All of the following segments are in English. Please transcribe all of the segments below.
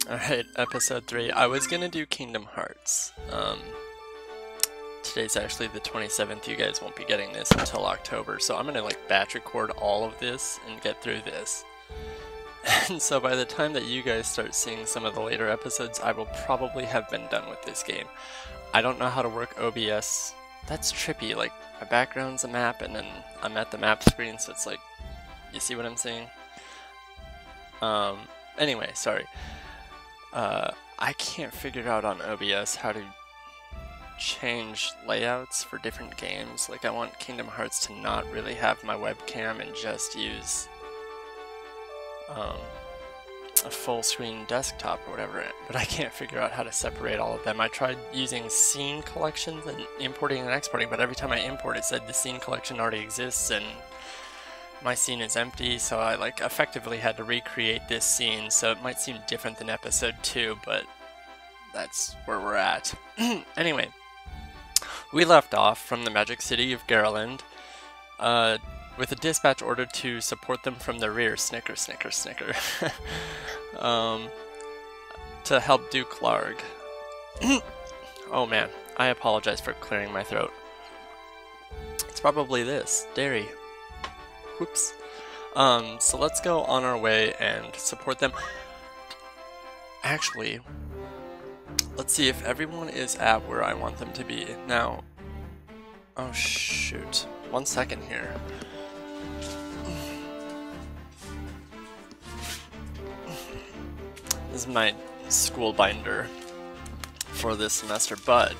Alright, episode 3. I was gonna do Kingdom Hearts. Today's actually the 27th. You guys won't be getting this until October, so I'm gonna like batch record all of this and get through this. And so by the time that you guys start seeing some of the later episodes, I will probably have been done with this game. I don't know how to work OBS. That's trippy, like my background's a map and then I'm at the map screen, so it's like, you see what I'm saying? Anyway, sorry. I can't figure out on OBS how to change layouts for different games. Like I want Kingdom Hearts to not really have my webcam and just use a full screen desktop or whatever, but I can't figure out how to separate all of them. I tried using scene collections and importing and exporting, but every time I import it said the scene collection already exists and my scene is empty, so I like effectively had to recreate this scene, so it might seem different than episode 2, but that's where we're at. Anyway, we left off from the magic city of Garland, with a dispatch order to support them from the rear, snicker, snicker, snicker, to help Duke Larg. Oh man, I apologize for clearing my throat. It's probably this, dairy. Whoops. So let's go on our way and support them. Actually, let's see if everyone is at where I want them to be. Now, oh shoot. 1 second here. This is my school binder for this semester, but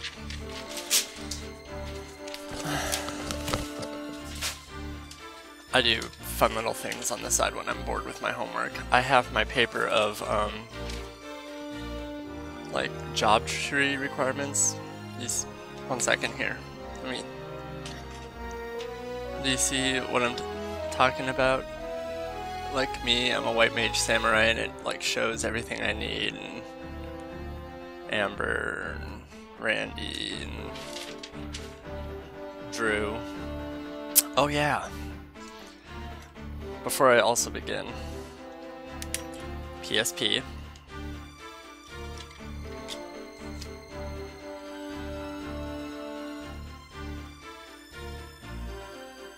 I do fun little things on the side when I'm bored with my homework. I have my paper of like job tree requirements. These 1 second here. Do you see what I'm talking about? Like me, I'm a white mage samurai, and it like shows everything I need. And Amber, and Randy, and Drew. Oh yeah. Before I also begin, PSP.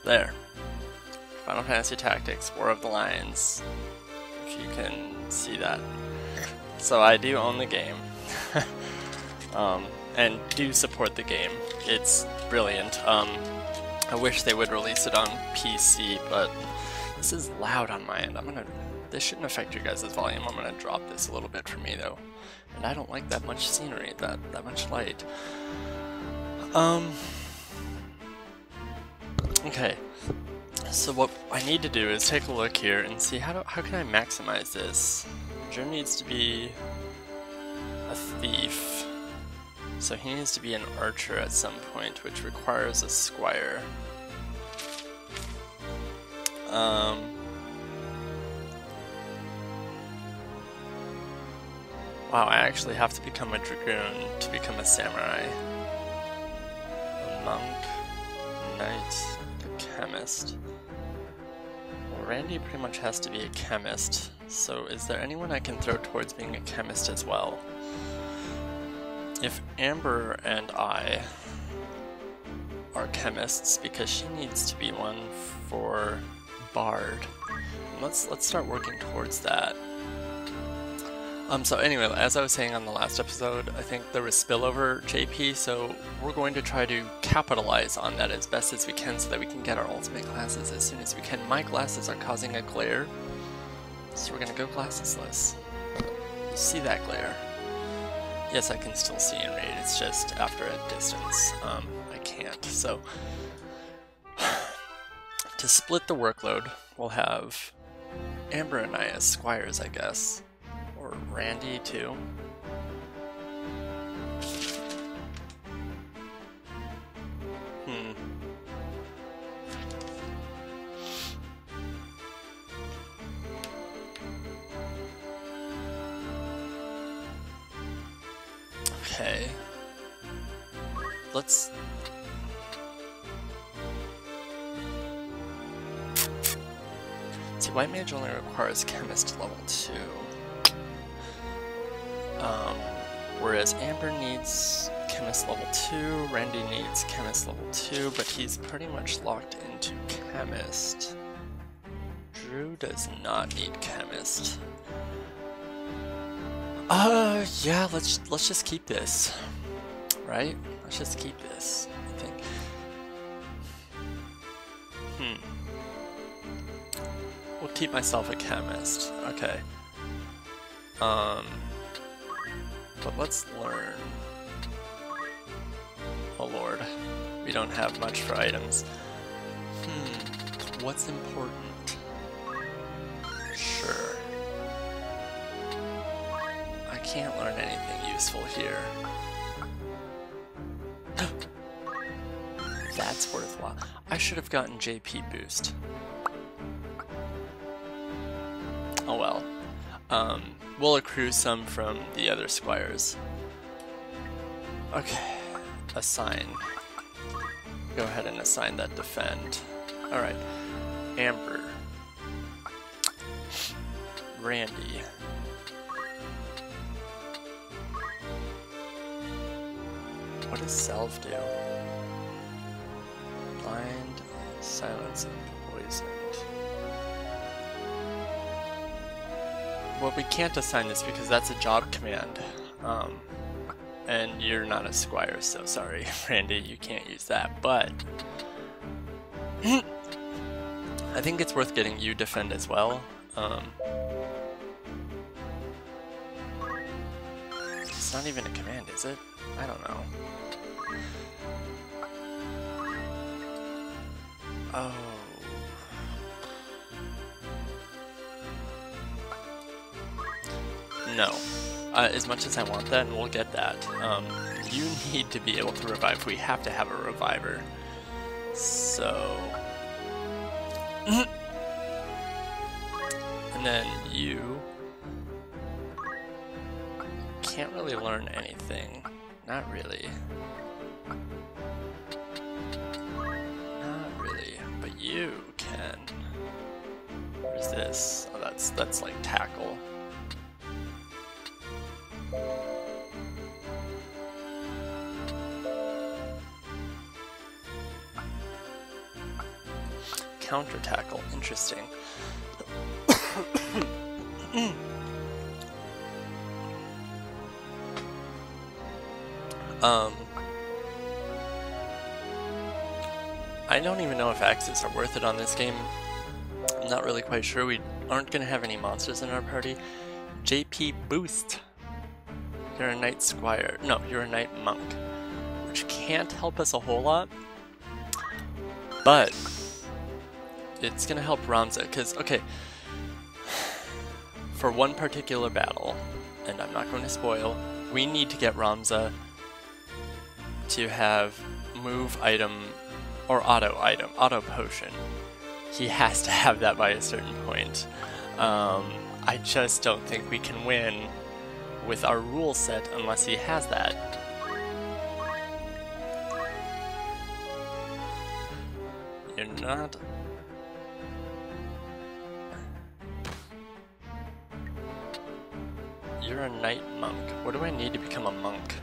There. Final Fantasy Tactics, War of the Lions. If you can see that. So I do own the game. And do support the game. It's brilliant. I wish they would release it on PC, but this is loud on my end. This shouldn't affect your guys' volume. I'm gonna drop this a little bit for me though. And I don't like that much scenery, that much light. Okay. So what I need to do is take a look here and see how can I maximize this. Jim needs to be a thief. So he needs to be an archer at some point, which requires a squire. Wow, I actually have to become a dragoon to become a samurai. A monk, knight, a chemist. Well, Randy pretty much has to be a chemist, so is there anyone I can throw towards being a chemist as well? If Amber and I are chemists, because she needs to be one for Bard. Let's start working towards that. So anyway, as I was saying on the last episode, I think there was spillover JP, so we're going to try to capitalize on that as best as we can so that we can get our ultimate glasses as soon as we can. My glasses are causing a glare, so we're gonna go glassesless. You see that glare? Yes, I can still see and read, it's just after a distance, I can't. So, to split the workload, we'll have Amber and I as squires, I guess. Or Randy, too. Okay. Let's... See, White Mage only requires Chemist level 2. Whereas Amber needs Chemist level 2, Randy needs Chemist level 2, but he's pretty much locked into Chemist. Drew does not need Chemist. Yeah, let's just keep this, right? Let's just keep this, I think. We'll keep myself a Chemist, okay. But let's learn. Oh lord, we don't have much for items. What's important? Sure. I can't learn anything useful here. That's worthwhile. I should have gotten JP boost. Oh well. We'll accrue some from the other squires. Okay, assign. Go ahead and assign that defend. Alright, Amber. Randy. What does Salve do? Blind, silence, and poisoned. Well, we can't assign this because that's a job command. And you're not a squire, so sorry, Randy, you can't use that. But I think it's worth getting you defend as well. It's not even a command, is it? I don't know. Oh. No. As much as I want that, and we'll get that, you need to be able to revive. We have to have a reviver. So... and then you... can't really learn anything. Not really. Not really. But you can. Where's this? Oh, that's like tackle. Counter tackle, interesting. I don't even know if axes are worth it on this game. I'm not really quite sure. We aren't going to have any monsters in our party. JP boost. You're a knight squire. No, you're a knight monk, which can't help us a whole lot, but it's gonna help Ramza, because, okay, for one particular battle, and I'm not going to spoil, we need to get Ramza to have move item, or auto potion. He has to have that by a certain point. I just don't think we can win with our rule set unless he has that. You're not... You're a knight monk. What do I need to become a monk?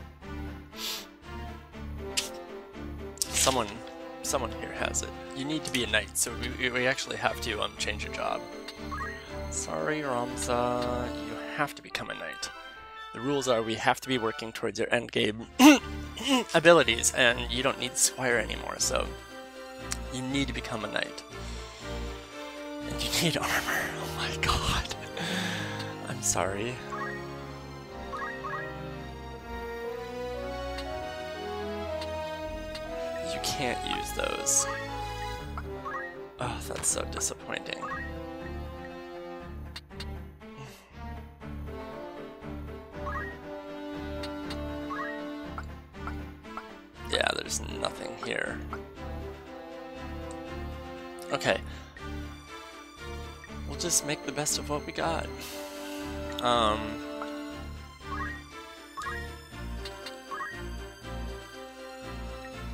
Someone here has it. You need to be a knight, so we actually have to change your job. Sorry, Ramza, you have to become a knight. The rules are we have to be working towards your endgame abilities, and you don't need the squire anymore, so you need to become a knight. And you need armor. Oh my god. I'm sorry. You can't use those. Oh, that's so disappointing. Yeah, there's nothing here. Okay. We'll just make the best of what we got.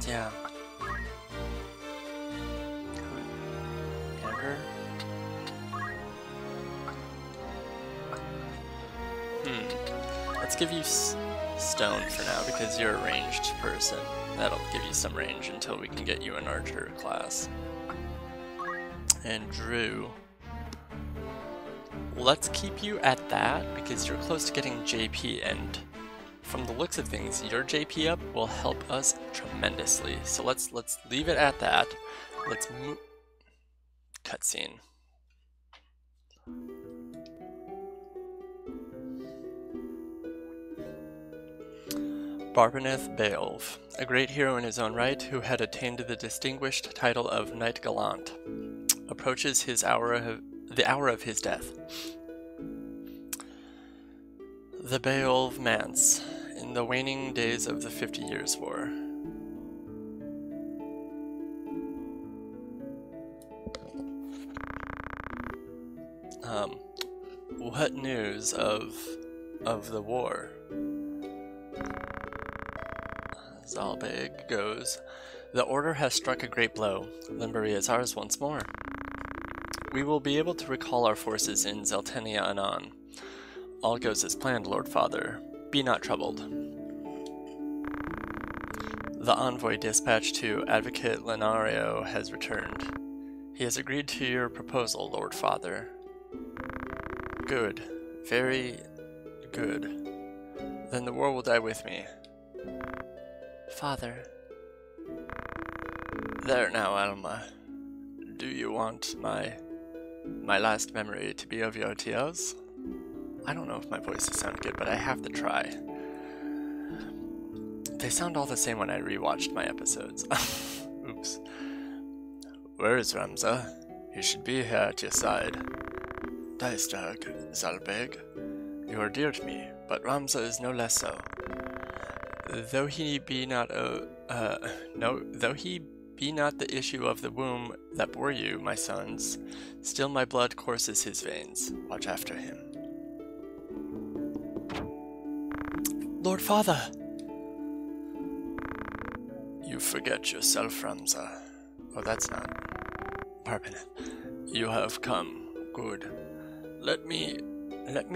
Yeah. Amber? Let's give you stone for now because you're a ranged person. That'll give you some range until we can get you an archer class. And Drew, let's keep you at that because you're close to getting JP, and from the looks of things, your JP up will help us tremendously. So let's leave it at that. Let's move. Cutscene. Barbeneth Beowulf, a great hero in his own right, who had attained the distinguished title of Knight Gallant, approaches the hour of his death. The Beowulf Manse, in the waning days of the 50 Years' War. What news of the war? Zalbeg goes, the order has struck a great blow. Limbury is ours once more. We will be able to recall our forces in Zeltenia anon. All goes as planned, Lord Father. Be not troubled. The envoy dispatched to Advocate Lenario has returned. He has agreed to your proposal, Lord Father. Good. Very good. Then the war will die with me. Father. There now, Alma. Do you want my last memory to be of your tears? I don't know if my voices sound good, but I have to try. They sound all the same when I rewatched my episodes. Oops. Where is Ramza? He should be here at your side. Daistag, Zalbeg. You are dear to me, but Ramza is no less so. Though he be not though he be not the issue of the womb that bore you, my sons, still my blood courses his veins. Watch after him. Lord Father! You forget yourself, Ramza. Oh, that's not. Pardon. You have come. Good. Let me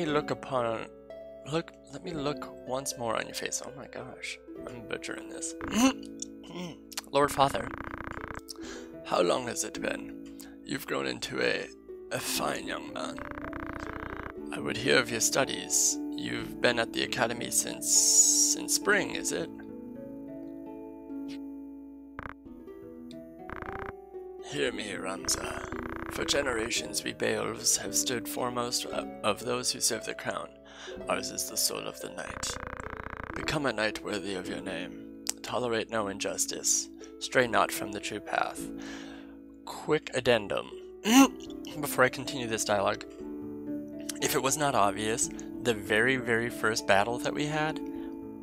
look upon. Let me look once more on your face. Oh my gosh, I'm butchering this. Lord Father, how long has it been? You've grown into a fine young man. I would hear of your studies. You've been at the academy since spring, is it? Hear me, Ramza. For generations we Beowulfs have stood foremost of those who serve the crown. Ours is the soul of the knight. Become a knight worthy of your name. Tolerate no injustice. Stray not from the true path. Quick addendum. Before I continue this dialogue, if it was not obvious, the very, very first battle that we had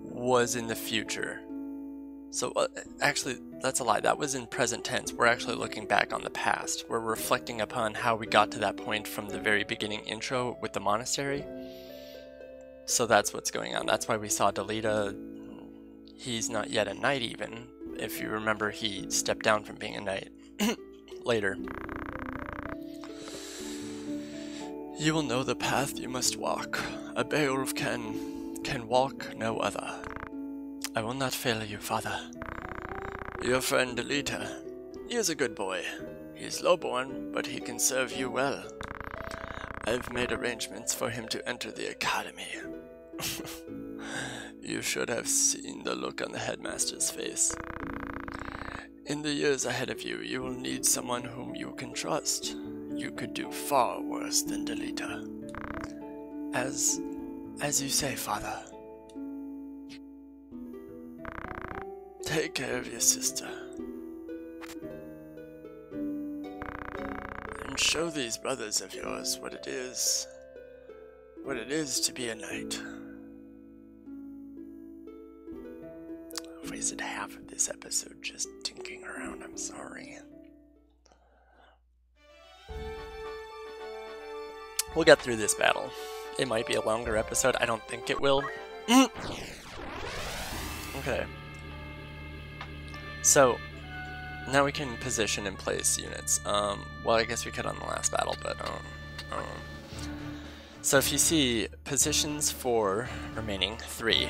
was in the future. So, actually, that's a lie. That was in present tense. We're actually looking back on the past. We're reflecting upon how we got to that point from the very beginning intro with the monastery. So that's what's going on. That's why we saw Delita. He's not yet a knight even. If you remember, he stepped down from being a knight later. You will know the path you must walk. A Beowulf can walk no other. I will not fail you, Father. Your friend Delita. He is a good boy. He is lowborn, but he can serve you well. I've made arrangements for him to enter the academy. You should have seen the look on the headmaster's face. In the years ahead of you, you will need someone whom you can trust. You could do far worse than Delita. As you say, Father. Take care of your sister. And show these brothers of yours what it is to be a knight. I've wasted half of this episode just tinking around, I'm sorry. We'll get through this battle. It might be a longer episode, I don't think it will. Okay. So, now we can position and place units. Well, I guess we could on the last battle, but, So if you see positions 4 remaining 3,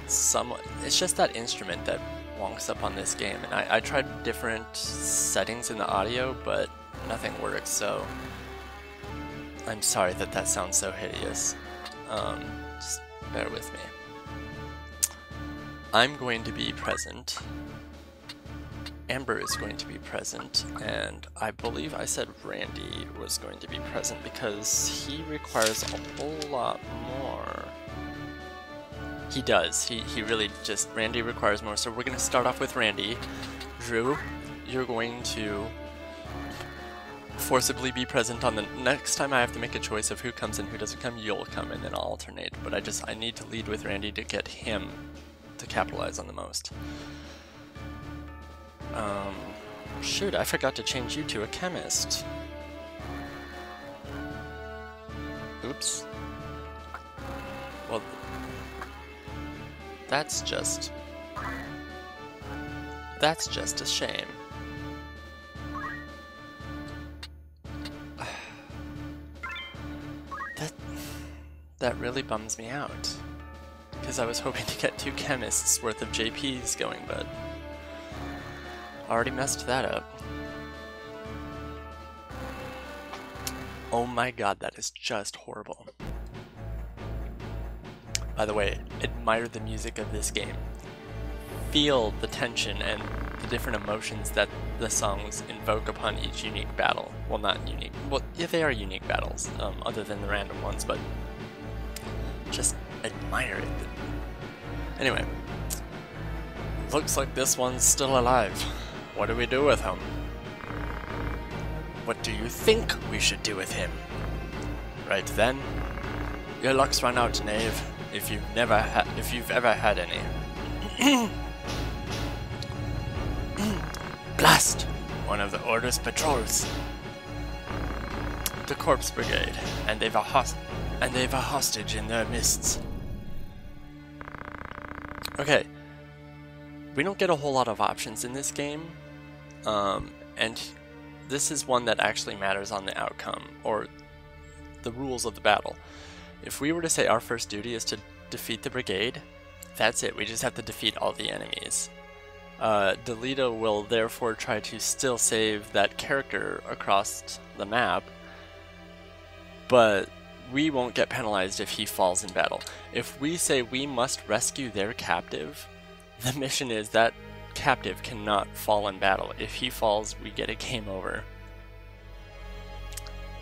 it's just that instrument that wonks up on this game, and I tried different settings in the audio, but nothing works, so I'm sorry that that sounds so hideous. Just bear with me. I'm going to be present. Amber is going to be present, and I believe I said Randy was going to be present because he requires a whole lot more. He does. He really just, Randy requires more, so we're going to start off with Randy. Drew, you're going to forcibly be present on the next time I have to make a choice of who comes and who doesn't come, you'll come, and then I'll alternate. But I need to lead with Randy to get him to capitalize on the most. Shoot, I forgot to change you to a chemist. Oops. Well, that's just a shame. That really bums me out, because I was hoping to get 2 chemists worth of JPs going, but already messed that up. Oh my god, that is just horrible. By the way, admire the music of this game. Feel the tension and the different emotions that the songs invoke upon each unique battle. Well, not unique. Well, yeah, they are unique battles, other than the random ones, but just admire it. Anyway, looks like this one's still alive. What do we do with him? What do you think we should do with him? Right then, your luck's run out, knave, if you've ever had any. Blast! One of the Order's patrols. The Corpse Brigade, and they've a hostage in their midst. Okay, we don't get a whole lot of options in this game, and this is one that actually matters on the outcome, or the rules of the battle. If we were to say our first duty is to defeat the brigade, that's it, we just have to defeat all the enemies. Delita will therefore try to still save that character across the map, but we won't get penalized if he falls in battle. If we say we must rescue their captive, the mission is that captive cannot fall in battle. If he falls, we get a game over.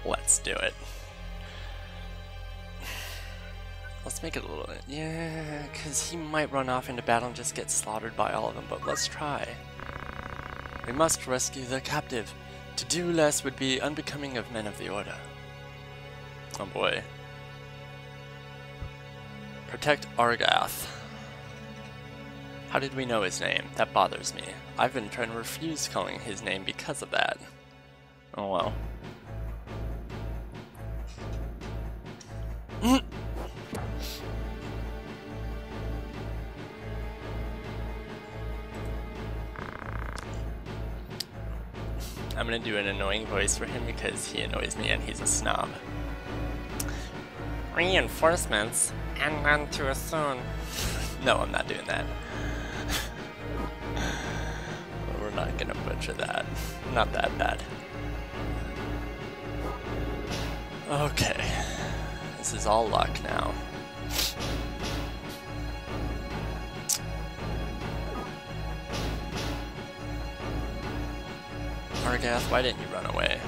Let's do it. Let's make it a little bit, yeah, because he might run off into battle and just get slaughtered by all of them, but let's try. We must rescue the captive. To do less would be unbecoming of men of the Order. Oh boy. Protect Argath. How did we know his name? That bothers me. I've been trying to refuse calling his name because of that. Oh well. I'm gonna do an annoying voice for him because he annoys me and he's a snob. Reinforcements, and none too soon. No, I'm not doing that. We're not gonna butcher that. Not that bad. Okay. This is all luck now. Argath, why didn't you run away?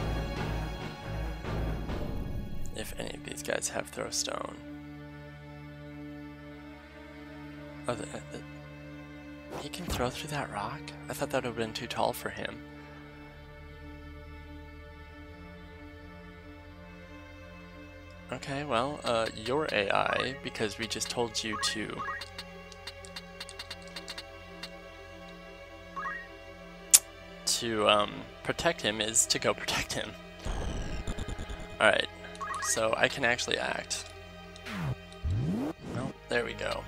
If any of these guys have throw stone. Oh, he can throw through that rock? I thought that would have been too tall for him. Okay, well, your AI, because we just told you to protect him, is to go protect him. Alright, so I can actually act. Well, there we go.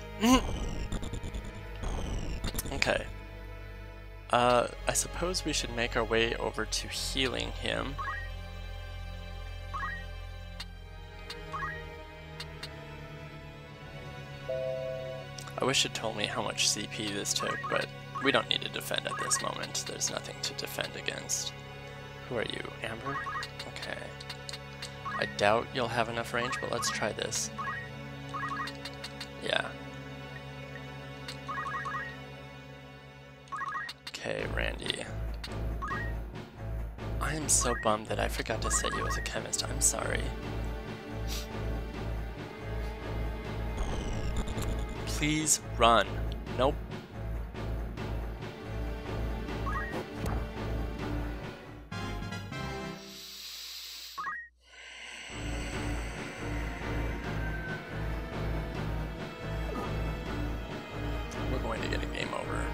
Okay. I suppose we should make our way over to healing him. I wish it told me how much CP this took, but we don't need to defend at this moment. There's nothing to defend against. Who are you, Amber? Okay. I doubt you'll have enough range, but let's try this. Yeah. Okay, Randy. I am so bummed that I forgot to set you as a chemist. I'm sorry. Please run. Nope. We're going to get a game over.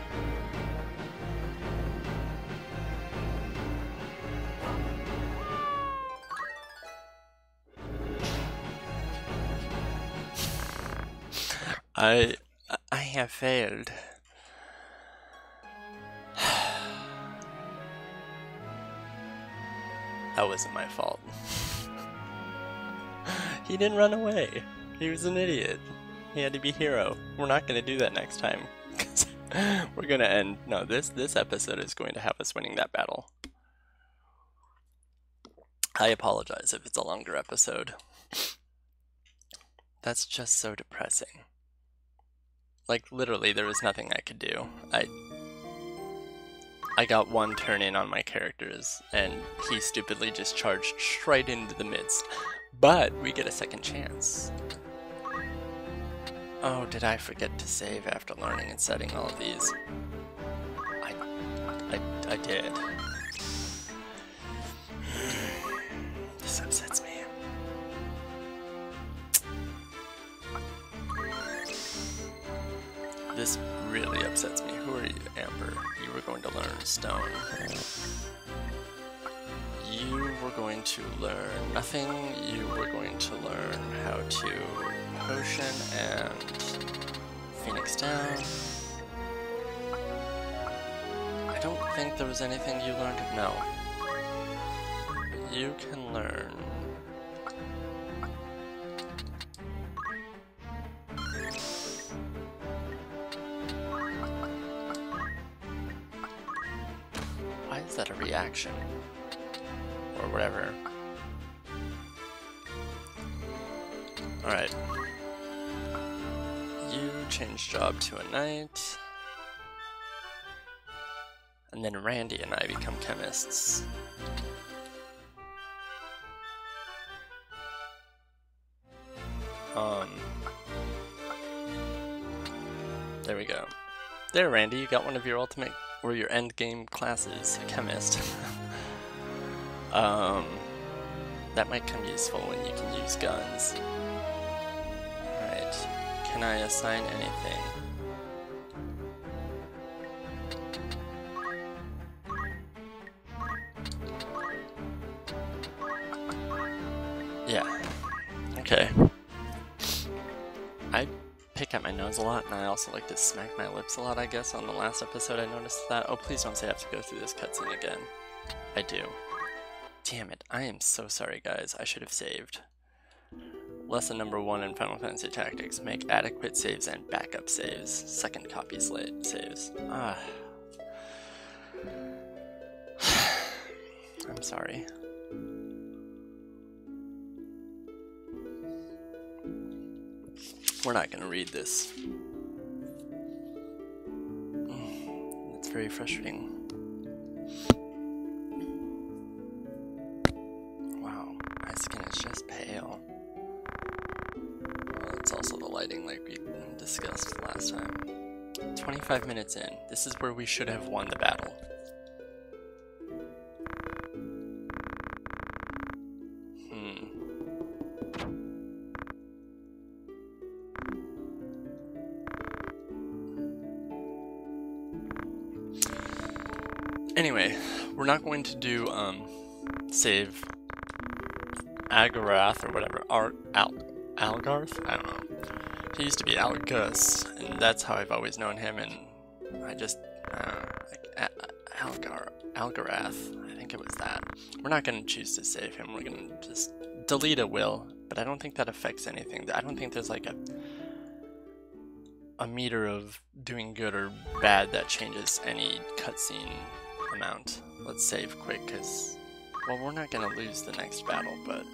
I have failed. That wasn't my fault. He didn't run away. He was an idiot. He had to be hero. We're not going to do that next time. We're going to end... No, this episode is going to have us winning that battle. I apologize if it's a longer episode. That's just so depressing. Like, literally, there was nothing I could do. I got one turn in on my characters, and he stupidly just charged straight into the midst. But we get a second chance. Oh, did I forget to save after learning and setting all of these? I did. This upsets me. This really upsets me. Who are you, Amber? You were going to learn stone. You were going to learn nothing. You were going to learn how to potion and Phoenix down. I don't think there was anything you learned. No. You can learn. Why is that a reaction? Or whatever. Alright. You change job to a knight. And then Randy and I become chemists. There we go. There, Randy, you got one of your ultimate, or your end game classes, a chemist. That might come useful when you can use guns. Alright, can I assign anything? Yeah, okay. I pick at my nose a lot, and I also like to smack my lips a lot, I guess. On the last episode I noticed that. Oh, please don't say I have to go through this cutscene again. I do. Damn it, I am so sorry, guys. I should have saved. Lesson number 1 in Final Fantasy Tactics. Make adequate saves and backup saves. Second copy saves. Ah. I'm sorry. We're not going to read this. It's very frustrating. Wow, my skin is just pale. Well, it's also the lighting like we discussed last time. 25 minutes in. This is where we should have won the battle. Anyway, we're not going to do, save Agarath or whatever, Algarth? I don't know. He used to be Algus, and that's how I've always known him, and I just, Algarath, I think it was that. We're not going to choose to save him, we're going to just delete a will, but I don't think that affects anything. I don't think there's like a... a meter of doing good or bad that changes any cutscene amount. Let's save quick, because, well, we're not going to lose the next battle, but...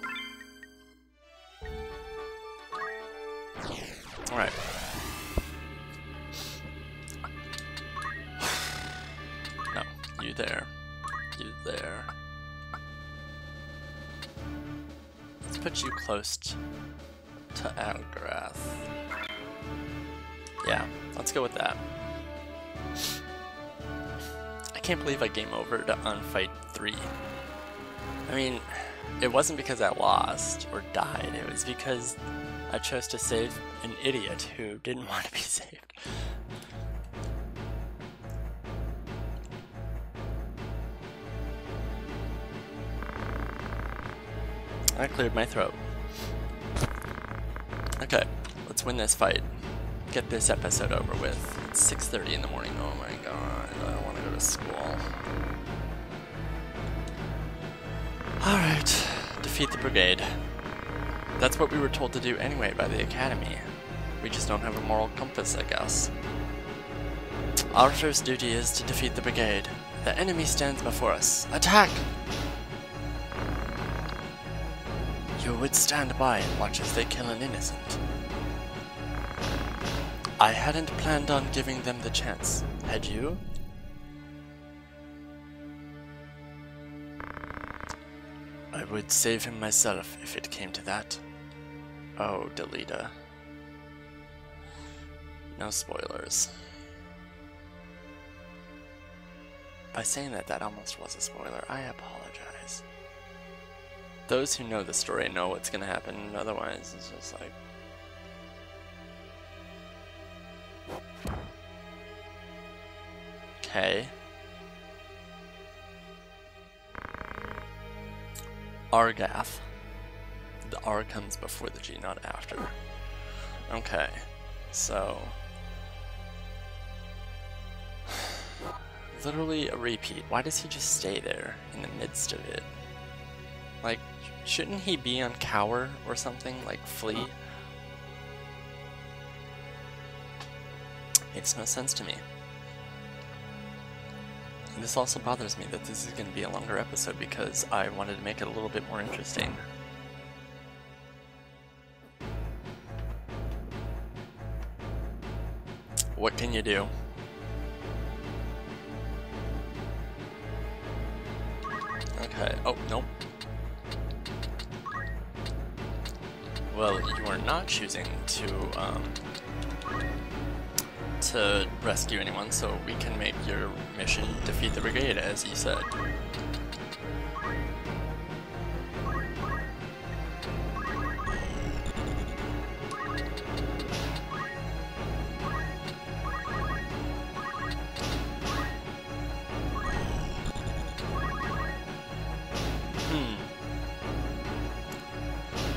Alright. No, you there. You there. Let's put you close to Algrath. Yeah, let's go with that. I can't believe I game overed on fight 3. I mean, it wasn't because I lost or died, it was because I chose to save an idiot who didn't want to be saved. I cleared my throat. Okay, let's win this fight. Get this episode over with. It's 6:30 in the morning. Oh my god, I don't want to go to school. Alright, defeat the brigade. That's what we were told to do anyway by the academy. We just don't have a moral compass, I guess. Our first duty is to defeat the brigade. The enemy stands before us. Attack! You would stand by and watch as they kill an innocent. I hadn't planned on giving them the chance. Had you? I would save him myself if it came to that. Oh, Delita. No spoilers. By saying that, that almost was a spoiler. I apologize. Those who know the story know what's gonna happen, otherwise it's just like... Okay. Argath. The R comes before the G, not after. Okay, so... Literally a repeat. Why does he just stay there in the midst of it? Like, shouldn't he be on cower or something? Like, flee? Makes no sense to me. And this also bothers me that this is going to be a longer episode because I wanted to make it a little bit more interesting. What can you do? Okay, oh, nope. Well, you are not choosing to rescue anyone, so we can make your mission defeat the brigade, as you said.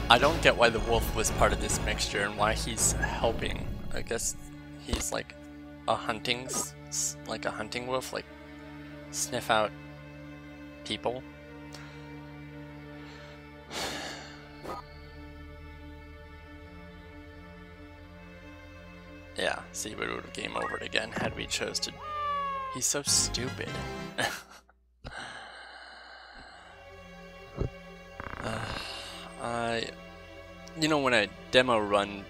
I don't get why the wolf was part of this mixture and why he's helping. I guess he's like a hunting wolf, like sniff out people. Yeah, see, we would have game over it again had we chose to. He's so stupid. You know, when I demo run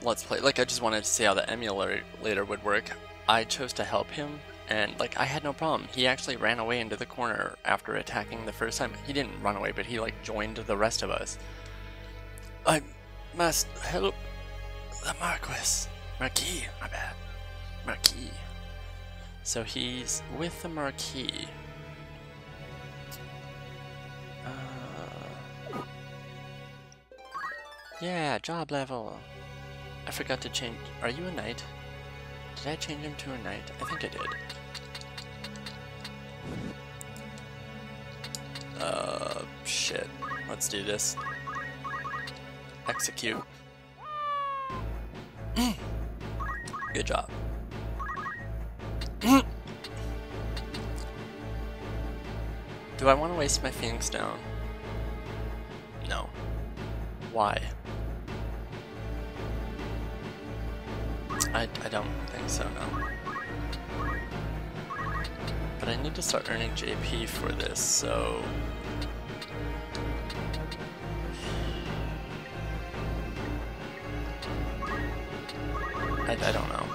Let's Play, like I just wanted to see how the emulator would work, I chose to help him, and like I had no problem. He actually ran away into the corner after attacking the first time. He didn't run away, but he like joined the rest of us. I must help the Marquis. Marquis, my bad. Marquis. So he's with the Marquis. Yeah, job level. I forgot to change. Are you a knight? Did I change him to a knight? I think I did. Shit. Let's do this. Execute. Good job. Do I want to waste my Phoenix down? No. Why? I don't think so, no. But I need to start earning JP for this, so... I don't know.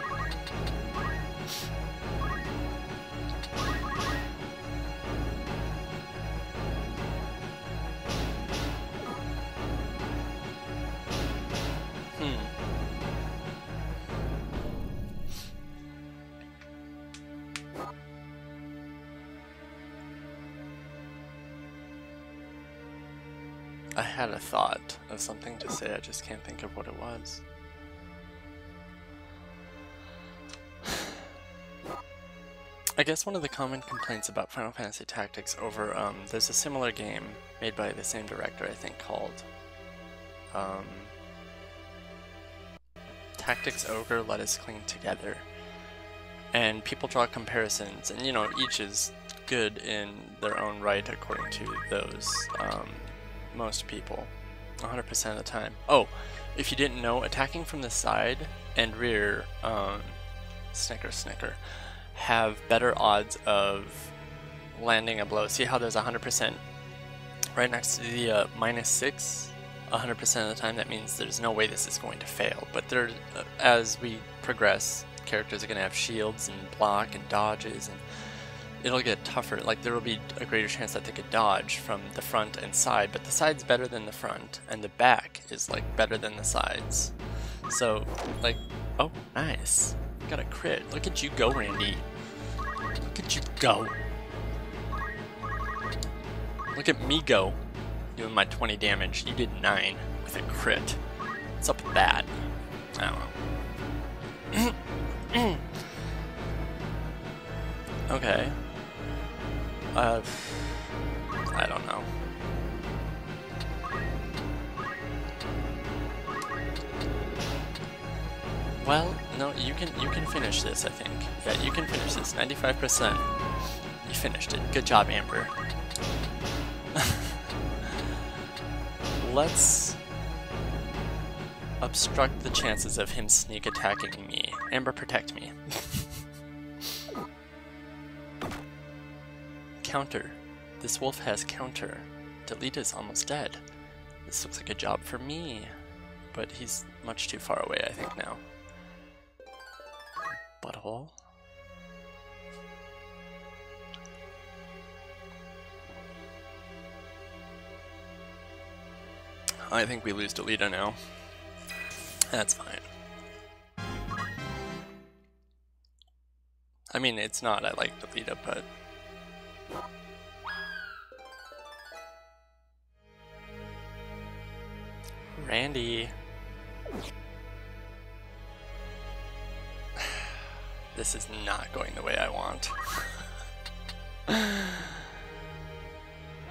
I had a thought of something to say, I just can't think of what it was. I guess one of the common complaints about Final Fantasy Tactics over, there's a similar game made by the same director, I think, called Tactics Ogre Let Us Cling Together. And people draw comparisons, and you know, each is good in their own right according to those, most people, 100% of the time. Oh, if you didn't know, attacking from the side and rear, snicker, have better odds of landing a blow. See how there's 100% right next to the -6? 100% of the time, that means there's no way this is going to fail. But there, as we progress, characters are going to have shields and block and dodges, and it'll get tougher. Like, there will be a greater chance that they could dodge from the front and side, but the side's better than the front, and the back is like better than the sides. So, like, oh, nice. Got a crit. Look at you go, Randy. Look at you go. Look at me go. Doing my 20 damage. You did 9 with a crit. What's up with that? I don't know. Okay. I don't know. Well, no, you can finish this, I think. Yeah, you can finish this. 95%. You finished it. Good job, Amber. Let's obstruct the chances of him sneak attacking me. Amber, protect me. Counter. This wolf has counter. Delita's almost dead. This looks like a job for me. But he's much too far away, I think, now. Butthole. I think we lose Delita now. That's fine. I mean, it's not, I like Delita, but... Randy. This is not going the way I want.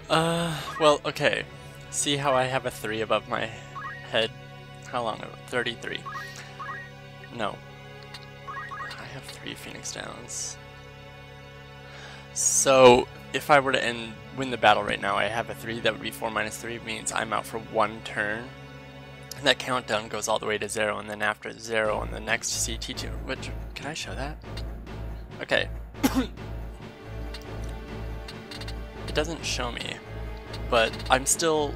Well, okay. See how I have a 3 above my head? How long? 33. No. I have 3 Phoenix Downs. So, if I were to win the battle right now, I have a 3, that would be 4 minus 3, means I'm out for 1 turn. And that countdown goes all the way to 0, and then after 0 on the next CT2, which, can I show that? Okay. It doesn't show me, but I'm still,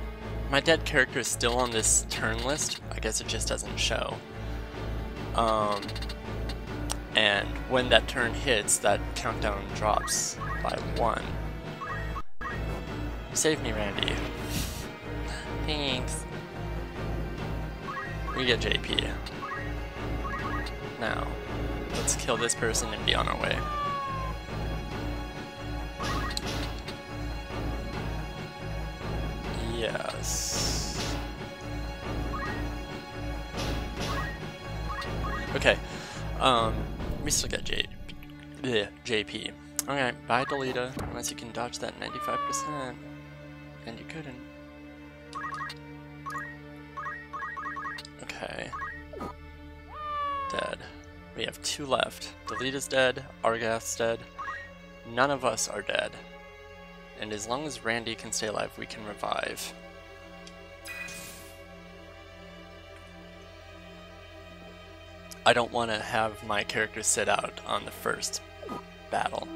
my dead character is still on this turn list. I guess it just doesn't show. And when that turn hits, that countdown drops by 1. Save me, Randy. Thanks. We get JP. Now, let's kill this person and be on our way. Yes. Okay. We still get JP. Okay, bye Delita, unless you can dodge that 95%. And you couldn't. Okay. Dead. We have 2 left. Delita's dead, Argath's dead. None of us are dead. And as long as Randy can stay alive, we can revive. I don't want to have my character sit out on the first battle.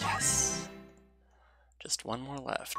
Yes! Just one more left.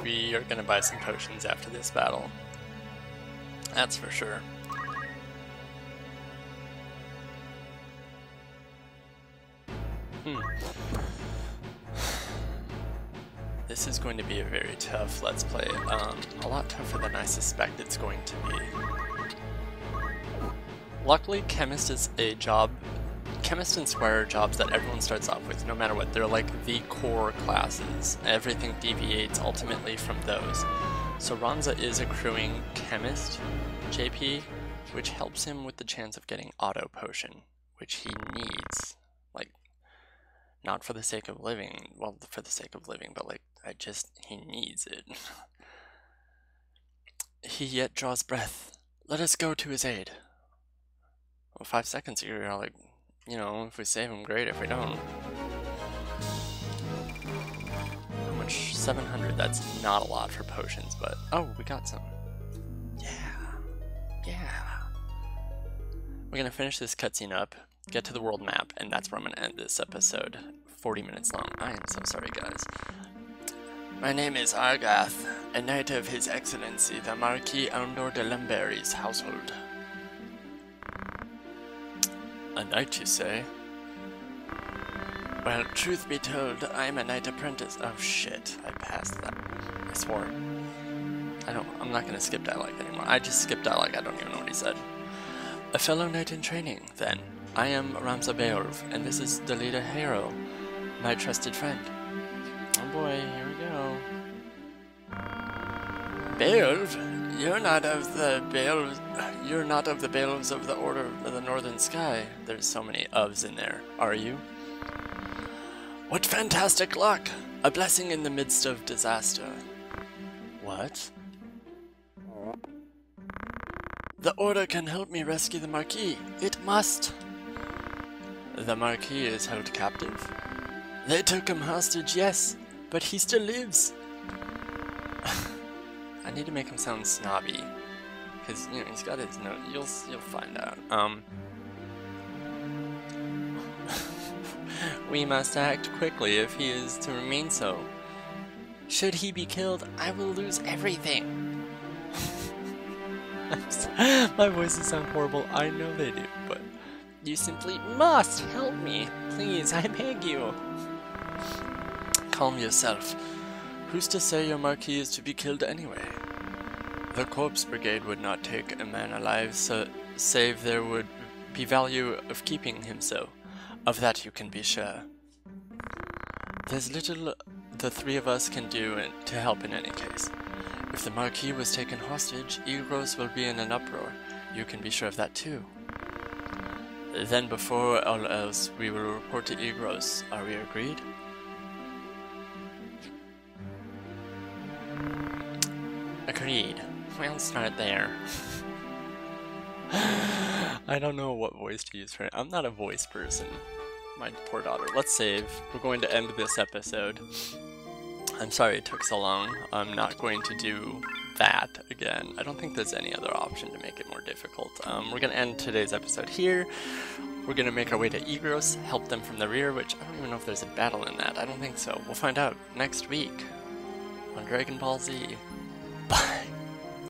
We are gonna buy some potions after this battle. That's for sure. This is going to be a very tough Let's Play. A lot tougher than I suspect it's going to be. Luckily, Chemist is a job. Chemist and Squire are jobs that everyone starts off with, no matter what. They're like the core classes. Everything deviates ultimately from those. So Ronza is accruing Chemist JP, which helps him with the chance of getting Auto Potion, which he needs. Like, not for the sake of living, well, for the sake of living, but like, he needs it. He yet draws breath. Let us go to his aid. Well, 5 seconds here, you're like, you know, if we save him, great. If we don't, how much? 700. That's not a lot for potions, but oh, we got some. Yeah. We're gonna finish this cutscene up, get to the world map, and that's where I'm gonna end this episode. 40 minutes long. I am so sorry, guys. My name is Argath, a knight of His Excellency, the Marquis Andor de Lamberry's household. A knight, you say? Well, truth be told, I am a knight apprentice. Oh shit, I passed that. I swore. I'm not gonna skip dialogue anymore. I just skipped dialogue, I don't even know what he said. A fellow knight in training, then. I am Ramza Beorv, and this is Delita Hero, my trusted friend. Oh boy, here we go. Beorv? You're not of the Beorvs of the Order of the Northern Sky. There's so many ofs in there. Are you? What fantastic luck! A blessing in the midst of disaster. What? The Order can help me rescue the Marquis. It must! The Marquis is held captive? They took him hostage, yes, but he still lives. I need to make him sound snobby, because, you know, he's got his note. You'll find out. We must act quickly if he is to remain so. Should he be killed, I will lose everything. My voices sound horrible, I know they do, but you simply must help me. Please, I beg you. Calm yourself. Who's to say your Marquis is to be killed anyway? The Corpse Brigade would not take a man alive, so save there would be value of keeping him so. Of that you can be sure. There's little the three of us can do to help in any case. If the Marquis was taken hostage, Igros will be in an uproar. You can be sure of that too. Then before all else, we will report to Igros. Are we agreed? Agreed. We'll start there. I don't know what voice to use for it. I'm not a voice person. My poor daughter. Let's save. We're going to end this episode. I'm sorry it took so long. I'm not going to do that again. I don't think there's any other option to make it more difficult. We're going to end today's episode here. We're going to make our way to Igros, help them from the rear, which I don't even know if there's a battle in that. I don't think so. We'll find out next week on Dragon Ball Z.